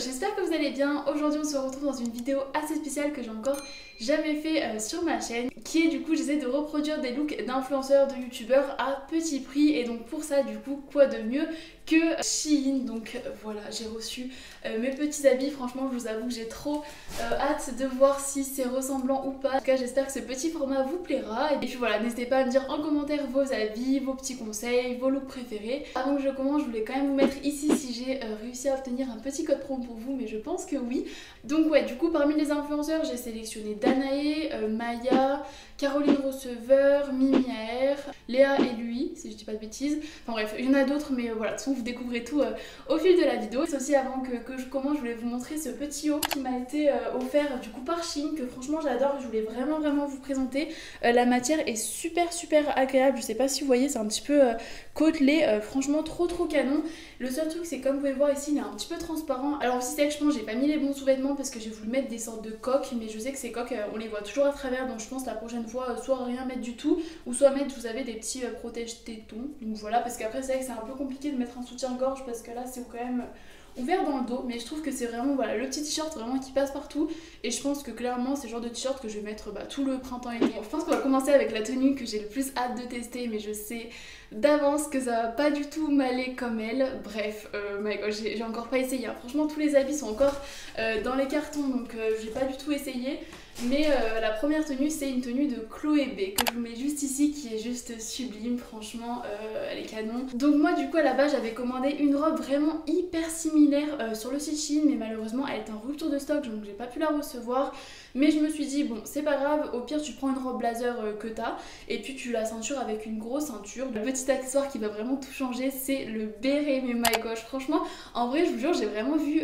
j'espère que vous allez bien. Aujourd'hui on se retrouve dans une vidéo assez spéciale que j'ai encore jamais fait sur ma chaîne, qui est du coup j'essaie de reproduire des looks d'influenceurs, de youtubeurs à petit prix. Et donc pour ça du coup quoi de mieux que Shein. Donc voilà, j'ai reçu mes petits habits. Franchement je vous avoue que j'ai trop hâte de voir si c'est ressemblant ou pas. En tout cas j'espère que ce petit format vous plaira. Et puis voilà, n'hésitez pas à me dire en commentaire vos avis, vos petits conseils, vos looks préférés. Avant que je commence, je voulais quand même vous mettre ici si j'ai réussi à obtenir un petit code promo pour vous, mais je pense que oui. Donc ouais, du coup parmi les influenceurs j'ai sélectionné Danae, Maya, Caroline Receveur, Mimi AR, Léa et lui, si je dis pas de bêtises. Enfin bref, il y en a d'autres, mais voilà, de toute façon vous découvrez tout au fil de la vidéo. C'est aussi avant que je commence, je voulais vous montrer ce petit haut qui m'a été offert du coup par Shein, que franchement j'adore. Je voulais vraiment vous présenter. La matière est super agréable, je sais pas si vous voyez, c'est un petit peu côtelé, franchement trop canon. Le seul truc c'est comme vous pouvez voir ici, il est un petit peu transparent. Alors aussi c'est que je pense j'ai pas mis les bons sous-vêtements parce que j'ai voulu mettre des sortes de coques, mais je sais que ces coques on les voit toujours à travers, donc je pense la prochaine fois soit rien mettre du tout, ou soit mettre, vous avez des petits protège-tétons. Donc voilà, parce qu'après c'est vrai que c'est un peu compliqué de mettre un soutien-gorge parce que là c'est quand même ouvert dans le dos, mais je trouve que c'est vraiment voilà, le petit t-shirt vraiment qui passe partout. Et je pense que clairement c'est le genre de t-shirt que je vais mettre tout le printemps-été. Je pense qu'on va commencer avec la tenue que j'ai le plus hâte de tester, mais je sais d'avance que ça va pas du tout m'aller comme elle. Bref, my God, j'ai encore pas essayé, hein. Franchement tous les habits sont encore dans les cartons, donc j'ai pas du tout essayé. Mais la première tenue c'est une tenue de Chloé B que je vous mets juste ici, qui est juste sublime, franchement elle est canon. Donc moi du coup à la base j'avais commandé une robe vraiment hyper similaire sur le site Shein, mais malheureusement elle est en rupture de stock, donc j'ai pas pu la recevoir. Mais je me suis dit bon c'est pas grave, au pire tu prends une robe blazer que t'as et puis tu la ceintures avec une grosse ceinture. Le petit accessoire qui va vraiment tout changer c'est le béret, mais my gosh, franchement en vrai je vous jure j'ai vraiment vu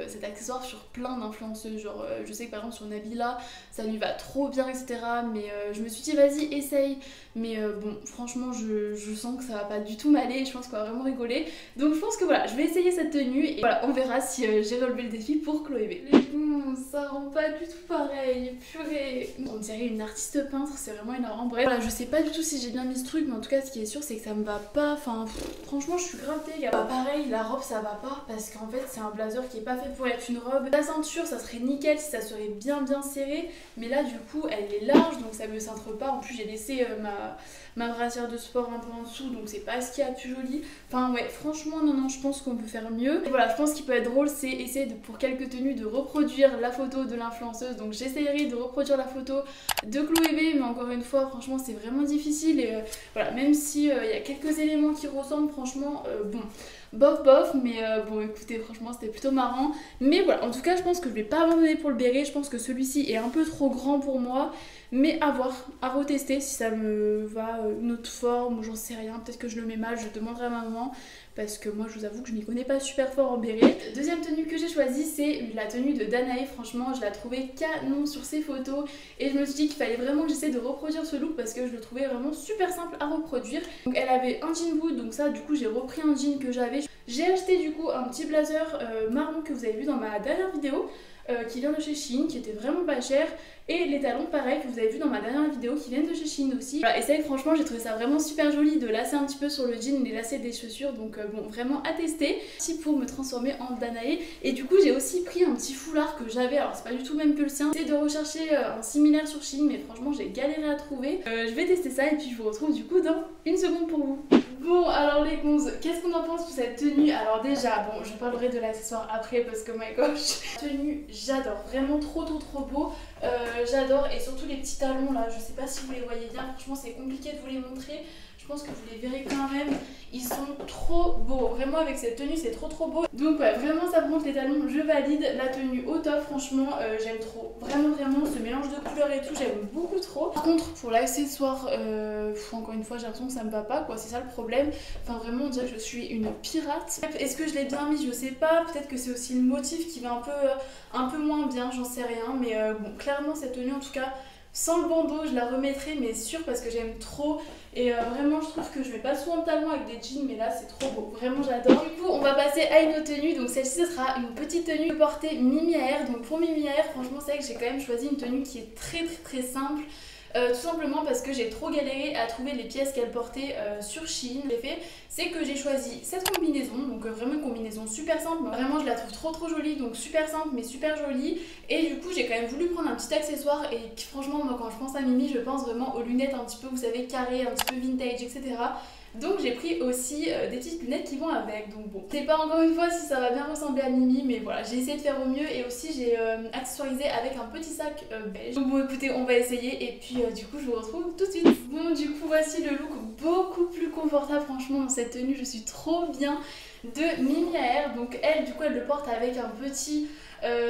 cet accessoire sur plein d'influenceuses, genre je sais que par exemple sur Nabila ça lui va trop bien etc, mais je me suis dit vas-y essaye, mais bon franchement je sens que ça va pas du tout m'aller, je pense qu'on va vraiment rigoler. Donc je pense que voilà, je vais essayer cette tenue et voilà, on verra si j'ai relevé le défi pour Chloé B. Mais bon, ça rend pas du tout pareil, purée. On dirait une artiste peintre, c'est vraiment énorme. Bref, voilà, je sais pas du tout si j'ai bien mis ce truc, mais en tout cas ce qui est sûr c'est que ça me va pas, enfin franchement je suis grave dégueu. Pareil, la robe ça va pas parce qu'en fait c'est un blazer qui est pas fait pour être une robe. La ceinture ça serait nickel si ça serait bien serré, mais là du coup elle est large donc ça me cintre pas. En plus j'ai laissé ma brassière de sport un peu en dessous, donc c'est pas ce qu'il y a de plus joli. Enfin ouais, franchement non, je pense qu'on peut faire mieux. Et voilà, je pense qu'il peut être drôle, c'est essayer pour quelques tenues de reproduire la photo de l'influenceuse. Donc j'essayerai de reproduire la photo de Chloé B, mais encore une fois franchement c'est vraiment difficile. Et voilà, même si il y a quelques éléments qui ressemblent, franchement bon bof, mais bon écoutez franchement c'était plutôt marrant. Mais voilà, en tout cas je pense que je vais pas abandonner pour le béret. Je pense que celui-ci est un peu trop grand pour moi, mais à voir, à retester si ça me va une autre forme ou j'en sais rien. Peut-être que je le mets mal, je demanderai à ma maman, parce que moi je vous avoue que je n'y connais pas super fort en béret. Deuxième tenue que j'ai choisie c'est la tenue de Danae. Franchement je la trouvais canon sur ses photos et je me suis dit qu'il fallait vraiment que j'essaie de reproduire ce look parce que je le trouvais vraiment super simple à reproduire. Donc elle avait un jean boot, donc ça du coup j'ai repris un jean que j'avais. J'ai acheté du coup un petit blazer marron que vous avez vu dans ma dernière vidéo, qui vient de chez Shein, qui était vraiment pas cher, et les talons pareil que vous avez vu dans ma dernière vidéo qui viennent de chez Shein aussi. Voilà, et c'est vrai que franchement j'ai trouvé ça vraiment super joli de lasser un petit peu sur le jean les lacets des chaussures, donc bon vraiment à tester aussi pour me transformer en Danae. Et du coup j'ai aussi pris un petit foulard que j'avais, alors c'est pas du tout même que le sien, c'est de rechercher un similaire sur Shein, mais franchement j'ai galéré à trouver. Je vais tester ça et puis je vous retrouve du coup dans une seconde pour vous. Bon alors les gonzes, qu'est-ce qu'on en pense de cette tenue? Alors déjà bon, je parlerai de l'accessoire après parce que my gosh, tenue j'adore, vraiment trop beau. J'adore, et surtout les petits talons là, je sais pas si vous les voyez bien, franchement c'est compliqué de vous les montrer, je pense que vous les verrez quand même, ils sont trop beaux, vraiment avec cette tenue c'est trop beau. Donc ouais, vraiment ça montre les talons, je valide, la tenue au top, franchement j'aime trop, vraiment ce mélange de couleurs et tout, j'aime beaucoup trop. Par contre pour l'accessoire, encore une fois j'ai l'impression que ça me va pas quoi, c'est ça le problème, enfin vraiment on dirait que je suis une pirate. Est-ce que je l'ai bien mis? Je sais pas, peut-être que c'est aussi le motif qui va un peu moins bien, j'en sais rien, mais bon clairement cette tenue en tout cas sans le bandeau je la remettrai, mais sûr, parce que j'aime trop. Et vraiment je trouve que je mets pas souvent de talons avec des jeans, mais là c'est trop beau, vraiment j'adore. Du coup on va passer à une autre tenue, donc celle-ci ce sera une petite tenue portée Mimi AR. Donc pour Mimi AR franchement c'est vrai que j'ai quand même choisi une tenue qui est très simple. tout simplement parce que j'ai trop galéré à trouver les pièces qu'elle portait sur Shein. Ce que j'ai fait, c'est que j'ai choisi cette combinaison, donc vraiment une combinaison super simple, vraiment je la trouve trop jolie, donc super simple mais super jolie. Et du coup j'ai quand même voulu prendre un petit accessoire et franchement moi quand je pense à Mimi je pense vraiment aux lunettes un petit peu, vous savez, carrées, un petit peu vintage, etc. Donc j'ai pris aussi des petites lunettes qui vont avec, donc bon, je sais pas encore une fois si ça va bien ressembler à Mimi, mais voilà, j'ai essayé de faire au mieux. Et aussi j'ai accessoirisé avec un petit sac beige. Donc bon écoutez, on va essayer et puis du coup je vous retrouve tout de suite. Bon du coup voici le look beaucoup plus confortable franchement dans cette tenue, je suis trop bien, de Mimi Air. Donc elle du coup elle le porte avec un petit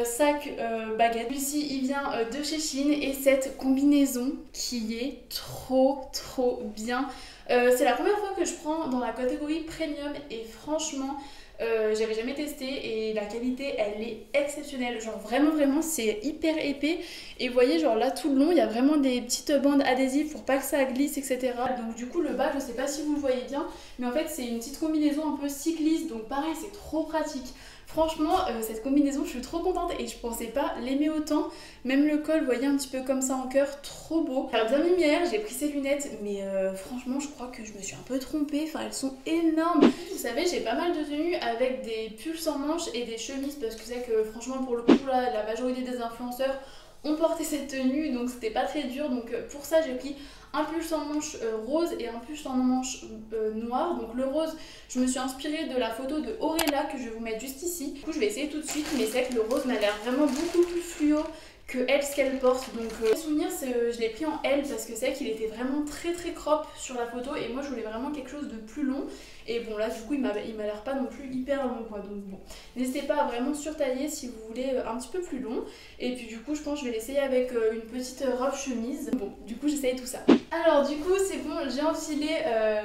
sac baguette. Celui-ci il vient de chez Shein et cette combinaison qui est trop bien. C'est la première fois que je prends dans la catégorie premium et franchement j'avais jamais testé et la qualité elle est exceptionnelle, genre vraiment c'est hyper épais. Et vous voyez genre là tout le long il y a vraiment des petites bandes adhésives pour pas que ça glisse, etc. Donc du coup le bas je sais pas si vous le voyez bien, mais en fait c'est une petite combinaison un peu cycliste, donc pareil c'est trop pratique. Franchement, cette combinaison, je suis trop contente et je pensais pas l'aimer autant. Même le col, vous voyez, un petit peu comme ça en cœur, trop beau. Alors bien lumière, j'ai pris ces lunettes, mais franchement, je crois que je me suis un peu trompée. Enfin, elles sont énormes. Vous savez, j'ai pas mal de tenues avec des pulls sans manches et des chemises parce que c'est que franchement, pour le coup, là, la majorité des influenceurs ont porté cette tenue, donc c'était pas très dur. Donc pour ça, j'ai pris un pull sans manches rose et un pull sans manches noir. Donc le rose, je me suis inspirée de la photo de Aurélia que je vais vous mettre juste ici. Du coup je vais essayer tout de suite, mais c'est que le rose m'a l'air vraiment beaucoup plus fluo que elle ce qu'elle porte. Donc souvenir, je l'ai pris en L parce que c'est qu'il était vraiment très crop sur la photo et moi je voulais vraiment quelque chose de plus long. Et bon là du coup il m'a l'air pas non plus hyper long quoi, donc bon, n'hésitez pas à vraiment surtailler si vous voulez un petit peu plus long. Et puis du coup je pense que je vais l'essayer avec une petite robe chemise. Bon du coup j'essaye tout ça. Alors du coup c'est bon, j'ai enfilé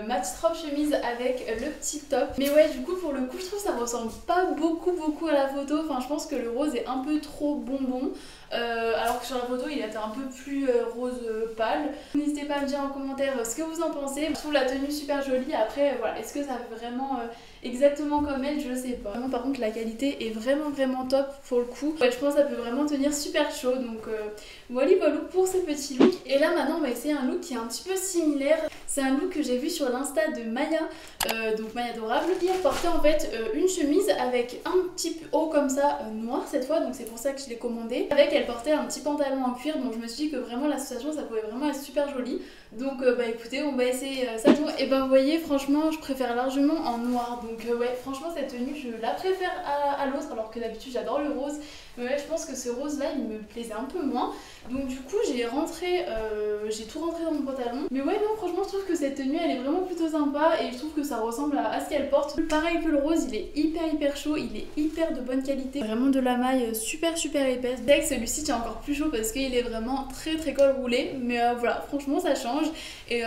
ma petite robe chemise avec le petit top. Mais ouais du coup pour le coup je trouve que ça ressemble pas beaucoup à la photo. Enfin je pense que le rose est un peu trop bonbon. Alors que sur la photo il était un peu plus rose pâle. N'hésitez pas à me dire en commentaire ce que vous en pensez. Je trouve la tenue super jolie. Après voilà, est-ce que ça fait vraiment exactement comme elle, je sais pas. Vraiment, par contre la qualité est vraiment top pour le coup. Ouais, je pense que ça peut vraiment tenir super chaud. Donc voilà pour ce petit look. Et là maintenant on va essayer un look qui est un petit peu similaire. C'est un look que j'ai vu sur l'insta de Maya, donc Maya Adorable, qui portait en fait une chemise avec un petit haut comme ça noir cette fois, donc c'est pour ça que je l'ai commandé. Avec elle portait un petit pantalon en cuir, donc je me suis dit que vraiment l'association ça pouvait vraiment être super joli. Donc bah écoutez, on va essayer ça. Et ben vous voyez franchement je préfère largement en noir. Donc ouais franchement cette tenue je la préfère à l'autre, alors que d'habitude j'adore le rose. Mais ouais je pense que ce rose là il me plaisait un peu moins. Donc du coup j'ai tout rentré dans mon pantalon. Mais ouais non franchement je trouve que cette tenue elle est vraiment plutôt sympa et je trouve que ça ressemble à ce qu'elle porte. Pareil que le rose, il est hyper chaud, il est hyper de bonne qualité. Vraiment de la maille super épaisse. C'est vrai que celui-ci tient encore plus chaud parce qu'il est vraiment très col roulé. Mais voilà franchement ça change. Et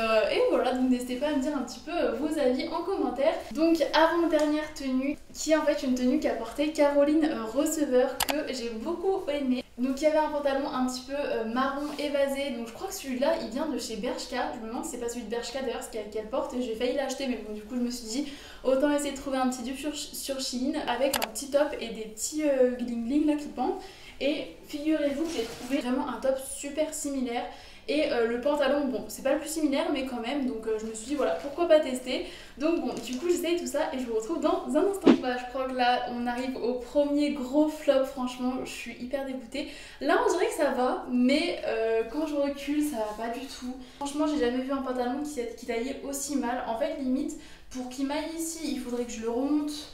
voilà, donc n'hésitez pas à me dire un petit peu vos avis en commentaire. Donc avant-dernière tenue, qui est en fait une tenue qu'a portée Caroline Receveur, que j'ai beaucoup aimée. Donc il y avait un pantalon un petit peu marron évasé, donc je crois que celui-là il vient de chez Bershka. Je me demande si c'est pas celui de Bershka d'ailleurs ce qu'elle porte, et j'ai failli l'acheter mais bon du coup je me suis dit autant essayer de trouver un petit dupe sur Shein avec un petit top et des petits bling là qui pendent. Et figurez-vous que j'ai trouvé vraiment un top super similaire. Et le pantalon, bon, c'est pas le plus similaire, mais quand même, donc je me suis dit, voilà, pourquoi pas tester. Donc bon, du coup, j'essaye tout ça et je vous retrouve dans un instant. Bah, je crois que là, on arrive au premier gros flop, franchement, je suis hyper dégoûtée. Là, on dirait que ça va, mais quand je recule, ça va pas du tout. Franchement, j'ai jamais vu un pantalon qui taillait aussi mal. En fait, limite, pour qu'il m'aille ici, il faudrait que je le remonte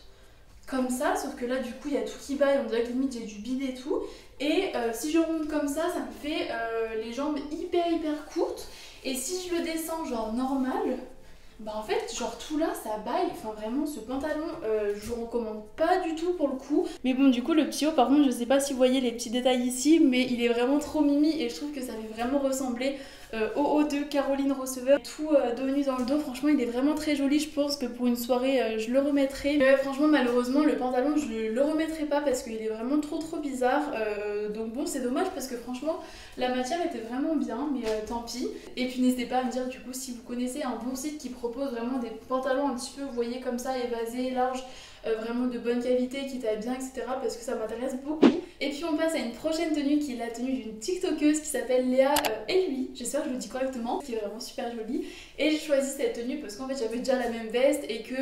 comme ça, sauf que là du coup il y a tout qui baille, on dirait que limite j'ai dû bider et tout. Et si je remonte comme ça me fait les jambes hyper courtes. Et si je le descends genre normal, bah en fait genre tout là ça baille. Enfin vraiment ce pantalon je vous recommande pas du tout pour le coup. Mais bon du coup le petit haut par contre je sais pas si vous voyez les petits détails ici, mais il est vraiment trop mimi et je trouve que ça fait vraiment ressembler au haut de Caroline Receveur. Tout dos nu dans le dos, franchement il est vraiment très joli. Je pense que pour une soirée je le remettrai. Mais franchement malheureusement le pantalon je le remettrai pas parce qu'il est vraiment trop bizarre. Donc bon c'est dommage parce que franchement la matière était vraiment bien, mais tant pis. Et puis n'hésitez pas à me dire du coup si vous connaissez un bon site qui propose vraiment des pantalons un petit peu, vous voyez comme ça, évasés, larges, vraiment de bonne qualité, qui taille bien, etc. parce que ça m'intéresse beaucoup. Et puis on passe à une prochaine tenue qui est la tenue d'une TikTokeuse qui s'appelle Léa et lui, j'espère que je le dis correctement, qui est vraiment super jolie. Et j'ai choisi cette tenue parce qu'en fait j'avais déjà la même veste et que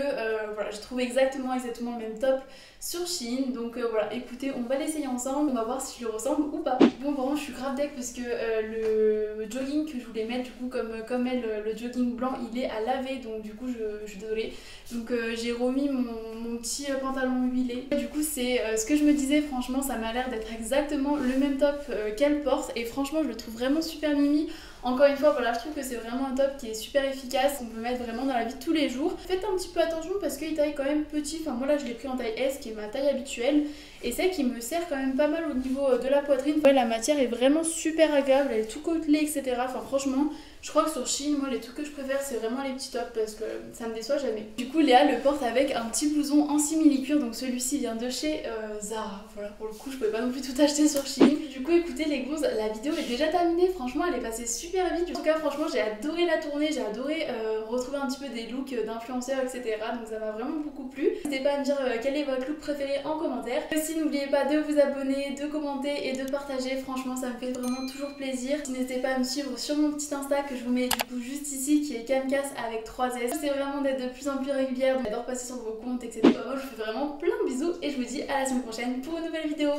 voilà, j'ai trouvé exactement le même top sur Shein. Donc voilà, écoutez, on va l'essayer ensemble, on va voir si je lui ressemble ou pas. Bon, vraiment je suis grave deck parce que le jogging que je voulais mettre, du coup comme elle, le jogging blanc, il est à laver, donc du coup je suis désolée. Donc j'ai remis mon petit pantalon huilé. Du coup c'est ce que je me disais, franchement ça m'a l'air d'être exactement le même top qu'elle porte et franchement je le trouve vraiment super mimi. Encore une fois, voilà, je trouve que c'est vraiment un top qui est super efficace, qu'on peut mettre vraiment dans la vie de tous les jours. Faites un petit peu attention parce qu'il taille quand même petit, enfin moi là je l'ai pris en taille S qui est ma taille habituelle et c'est qui me sert quand même pas mal au niveau de la poitrine. Ouais, la matière est vraiment super agréable, elle est tout côtelée, etc. Enfin franchement, je crois que sur Shein, moi les trucs que je préfère c'est vraiment les petits tops parce que ça me déçoit jamais. Du coup Léa le porte avec un petit blouson en simili-cuir, donc celui-ci vient de chez Zara. Voilà, pour le coup je pouvais pas non plus tout acheter sur Shein. Du coup écoutez les gonzes, la vidéo est déjà terminée, franchement elle est passée super vite. En tout cas franchement j'ai adoré la tournée, j'ai adoré retrouver un petit peu des looks d'influenceurs, etc. Donc ça m'a vraiment beaucoup plu. N'hésitez pas à me dire quel est votre look préféré en commentaire. Aussi n'oubliez pas de vous abonner, de commenter et de partager, franchement ça me fait vraiment toujours plaisir. N'hésitez pas à me suivre sur mon petit Insta que je vous mets du coup juste ici, qui est Camcas avec 3 S. C'est vraiment d'être de plus en plus régulière, donc j'adore passer sur vos comptes, etc. Moi je vous fais vraiment plein de bisous et je vous dis à la semaine prochaine pour une nouvelle vidéo.